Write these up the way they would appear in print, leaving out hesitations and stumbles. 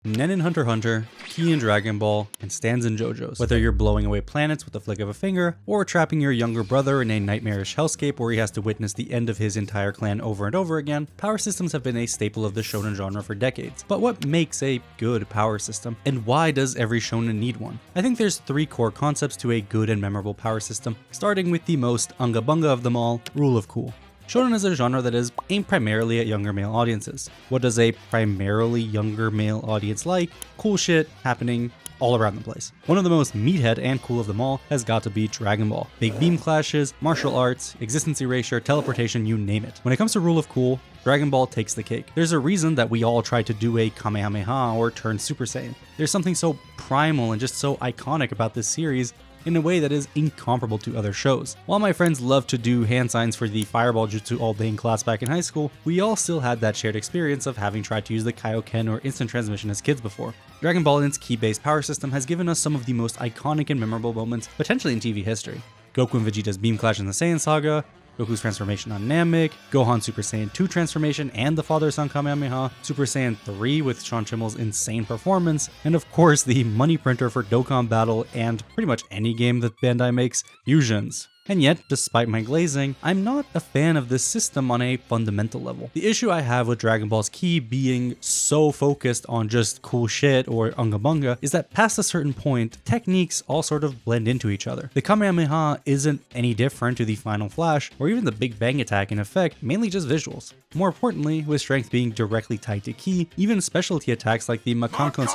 Nen in Hunter x Hunter, Ki in Dragon Ball, and stands in Jojo's. Whether you're blowing away planets with the flick of a finger, or trapping your younger brother in a nightmarish hellscape where he has to witness the end of his entire clan over and over again, power systems have been a staple of the shonen genre for decades. But what makes a good power system? And why does every shonen need one? I think there's three core concepts to a good and memorable power system, starting with the most unga bunga of them all, rule of cool. Shonen is a genre that is aimed primarily at younger male audiences. What does a primarily younger male audience like? Cool shit happening all around the place. One of the most meathead and cool of them all has got to be Dragon Ball. Big beam clashes, martial arts, existence erasure, teleportation, you name it. When it comes to rule of cool, Dragon Ball takes the cake. There's a reason that we all try to do a Kamehameha or turn Super Saiyan. There's something so primal and just so iconic about this series in a way that is incomparable to other shows. While my friends loved to do hand signs for the fireball jutsu all day in class back in high school, we all still had that shared experience of having tried to use the Kaioken or instant transmission as kids before. Dragon Ball and its ki-based power system has given us some of the most iconic and memorable moments potentially in TV history. Goku and Vegeta's beam clash in the Saiyan saga, Goku's transformation on Namek, Gohan Super Saiyan 2 transformation and the father-son Kamehameha, Super Saiyan 3 with Sean Schimmel's insane performance, and of course the money printer for Dokkan Battle and pretty much any game that Bandai makes, Fusions. And yet, despite my glazing, I'm not a fan of this system on a fundamental level. The issue I have with Dragon Ball's ki being so focused on just cool shit or unga bunga is that past a certain point, techniques all sort of blend into each other. The Kamehameha isn't any different to the Final Flash or even the Big Bang Attack in effect, mainly just visuals. More importantly, with strength being directly tied to ki, even specialty attacks like the Makanko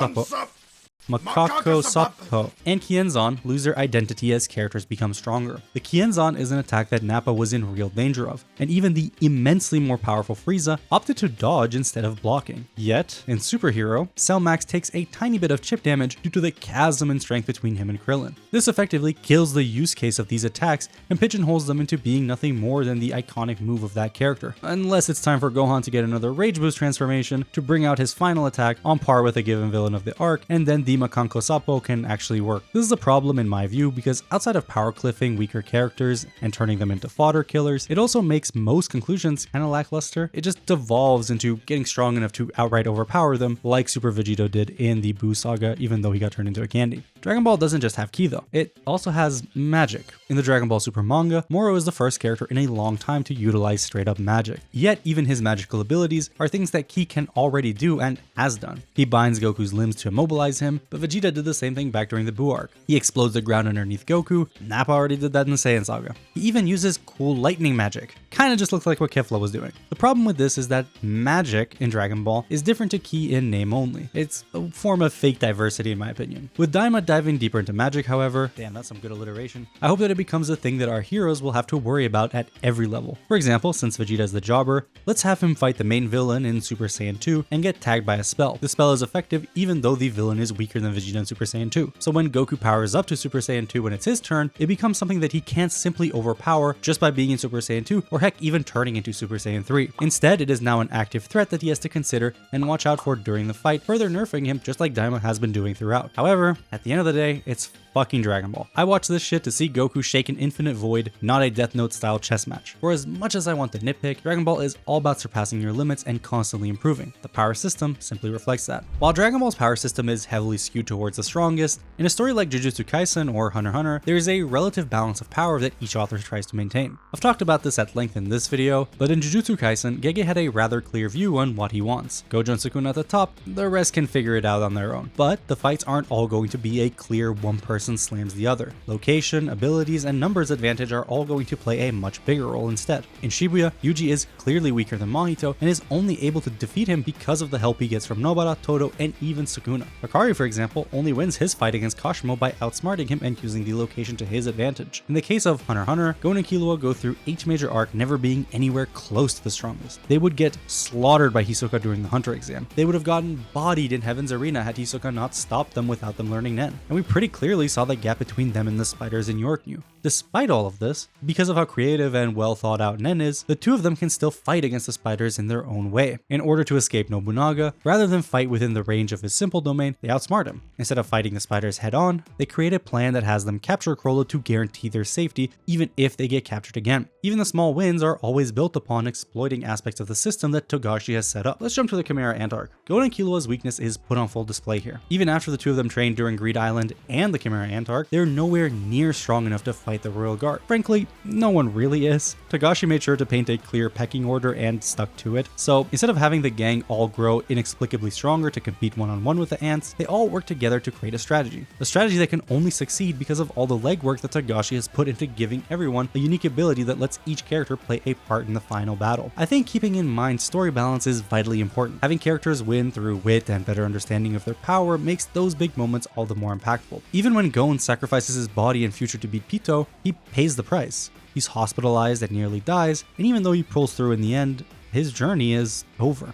Sappo and Kienzan lose their identity as characters become stronger. The Kienzan is an attack that Nappa was in real danger of, and even the immensely more powerful Frieza opted to dodge instead of blocking. Yet, in Superhero, Cell Max takes a tiny bit of chip damage due to the chasm in strength between him and Krillin. This effectively kills the use case of these attacks and pigeonholes them into being nothing more than the iconic move of that character. Unless it's time for Gohan to get another Rage Boost transformation to bring out his final attack on par with a given villain of the arc, and then the Makanko Sappo can actually work. This is a problem in my view because outside of power cliffing weaker characters and turning them into fodder killers, it also makes most conclusions kinda lackluster. It just devolves into getting strong enough to outright overpower them like Super Vegito did in the Buu saga, even though he got turned into a candy. Dragon Ball doesn't just have ki though, it also has magic. In the Dragon Ball Super manga, Moro is the first character in a long time to utilize straight up magic. Yet even his magical abilities are things that ki can already do and has done. He binds Goku's limbs to immobilize him, but Vegeta did the same thing back during the Buu arc. He explodes the ground underneath Goku, Nappa already did that in the Saiyan saga. He even uses cool lightning magic. Kinda just looks like what Kefla was doing. The problem with this is that magic in Dragon Ball is different to ki in name only. It's a form of fake diversity in my opinion. With Daima diving deeper into magic however, damn that's some good alliteration, I hope that it becomes a thing that our heroes will have to worry about at every level. For example, since Vegeta is the jobber, let's have him fight the main villain in Super Saiyan 2 and get tagged by a spell. The spell is effective even though the villain is weaker than Vegeta in Super Saiyan 2. So when Goku powers up to Super Saiyan 2 when it's his turn, it becomes something that he can't simply overpower just by being in Super Saiyan 2 or heck even turning into Super Saiyan 3. Instead, it is now an active threat that he has to consider and watch out for during the fight, further nerfing him just like Daima has been doing throughout. However, at the end of the day, it's fucking Dragon Ball. I watch this shit to see Goku shake an infinite void, not a Death Note style chess match. For as much as I want to nitpick, Dragon Ball is all about surpassing your limits and constantly improving. The power system simply reflects that. While Dragon Ball's power system is heavily skewed towards the strongest, in a story like Jujutsu Kaisen or Hunter x Hunter, there is a relative balance of power that each author tries to maintain. I've talked about this at length in this video, but in Jujutsu Kaisen, Gege had a rather clear view on what he wants. Gojo and Sukuna at the top, the rest can figure it out on their own. But the fights aren't all going to be a clear one person slams the other. Location, abilities, and numbers advantage are all going to play a much bigger role instead. In Shibuya, Yuji is clearly weaker than Mahito and is only able to defeat him because of the help he gets from Nobara, Todo, and even Sukuna. Akari, for example, only wins his fight against Kashimo by outsmarting him and using the location to his advantage. In the case of Hunter x Hunter, Gon and Killua go through each major arc never being anywhere close to the strongest. They would get slaughtered by Hisoka during the Hunter exam. They would have gotten bodied in Heaven's Arena had Hisoka not stopped them without them learning Nen. And we pretty clearly saw the gap between them and the spiders in Yorknew. Despite all of this, because of how creative and well thought out Nen is, the two of them can still fight against the spiders in their own way. In order to escape Nobunaga, rather than fight within the range of his simple domain, they outsmart him. Instead of fighting the spiders head on, they create a plan that has them capture Chrollo to guarantee their safety, even if they get captured again. Even the small wins are always built upon exploiting aspects of the system that Togashi has set up. Let's jump to the Chimera Ant arc. Gon and Killua's weakness is put on full display here. Even after the two of them trained during Greed Island and the Chimera Ant arc, they're nowhere near strong enough to fight the Royal Guard. Frankly, no one really is. Togashi made sure to paint a clear pecking order and stuck to it. So instead of having the gang all grow inexplicably stronger to compete one-on-one with the ants, they all work together to create a strategy. A strategy that can only succeed because of all the legwork that Togashi has put into giving everyone a unique ability that lets each character play a part in the final battle. I think keeping in mind story balance is vitally important. Having characters win through wit and better understanding of their power makes those big moments all the more impactful. Even when Gon sacrifices his body and future to beat Pito, he pays the price. He's hospitalized and nearly dies, and even though he pulls through in the end, his journey is over.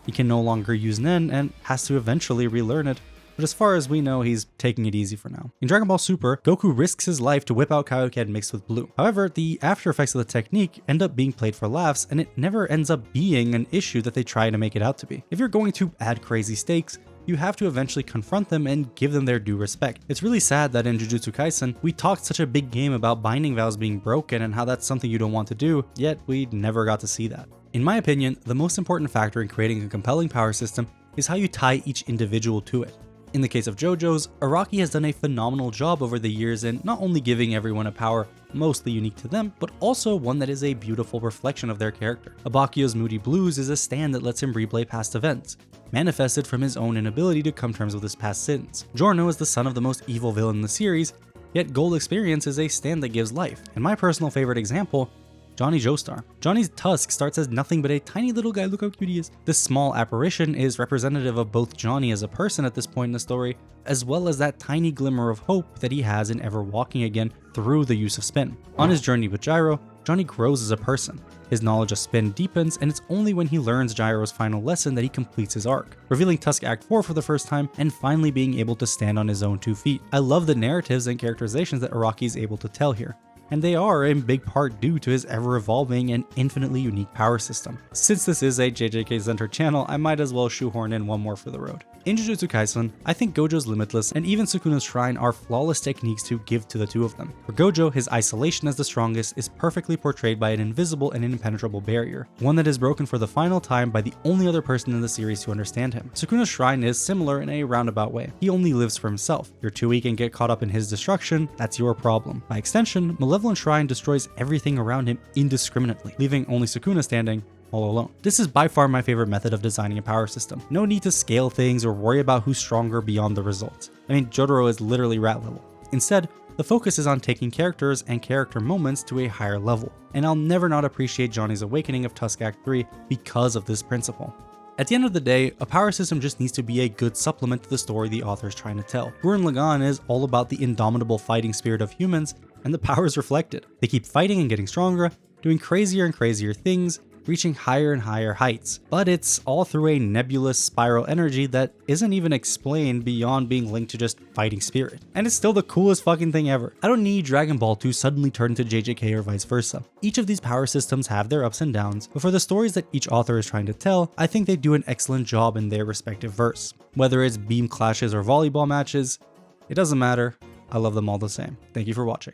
He can no longer use Nen and has to eventually relearn it, but as far as we know, he's taking it easy for now. In Dragon Ball Super, Goku risks his life to whip out Kaioken mixed with blue. However, the after effects of the technique end up being played for laughs, and it never ends up being an issue that they try to make it out to be. If you're going to add crazy stakes, you have to eventually confront them and give them their due respect. It's really sad that in Jujutsu Kaisen, we talked such a big game about binding vows being broken and how that's something you don't want to do, yet we never got to see that. In my opinion, the most important factor in creating a compelling power system is how you tie each individual to it. In the case of Jojo's, Araki has done a phenomenal job over the years in not only giving everyone a power mostly unique to them, but also one that is a beautiful reflection of their character. Abakio's Moody Blues is a stand that lets him replay past events, manifested from his own inability to come to terms with his past sins. Giorno is the son of the most evil villain in the series, yet Gold Experience is a stand that gives life. And my personal favorite example, Johnny Joestar. Johnny's tusk starts as nothing but a tiny little guy, look how cute he is. This small apparition is representative of both Johnny as a person at this point in the story, as well as that tiny glimmer of hope that he has in ever walking again through the use of spin. On his journey with Gyro, Johnny grows as a person. His knowledge of spin deepens, and it's only when he learns Gyro's final lesson that he completes his arc, revealing Tusk Act 4 for the first time and finally being able to stand on his own 2 feet. I love the narratives and characterizations that Araki is able to tell here, and they are in big part due to his ever-evolving and infinitely unique power system. Since this is a JJK-centered channel, I might as well shoehorn in one more for the road. In Jujutsu Kaisen, I think Gojo's Limitless and even Sukuna's Shrine are flawless techniques to give to the two of them. For Gojo, his isolation as the strongest is perfectly portrayed by an invisible and impenetrable barrier, one that is broken for the final time by the only other person in the series to understand him. Sukuna's Shrine is similar in a roundabout way. He only lives for himself. You're too weak and get caught up in his destruction, that's your problem. By extension, Malevolent Shrine destroys everything around him indiscriminately, leaving only Sukuna standing all alone. This is by far my favorite method of designing a power system. No need to scale things or worry about who's stronger beyond the results. I mean, Jotaro is literally rat level. Instead, the focus is on taking characters and character moments to a higher level, and I'll never not appreciate Johnny's awakening of Tusk Act 3 because of this principle. At the end of the day, a power system just needs to be a good supplement to the story the author is trying to tell. Gurren Lagann is all about the indomitable fighting spirit of humans, and the power is reflected. They keep fighting and getting stronger, doing crazier and crazier things, reaching higher and higher heights, but it's all through a nebulous spiral energy that isn't even explained beyond being linked to just fighting spirit. And it's still the coolest fucking thing ever. I don't need Dragon Ball to suddenly turn into JJK or vice versa. Each of these power systems have their ups and downs, but for the stories that each author is trying to tell, I think they do an excellent job in their respective verse. Whether it's beam clashes or volleyball matches, it doesn't matter. I love them all the same. Thank you for watching.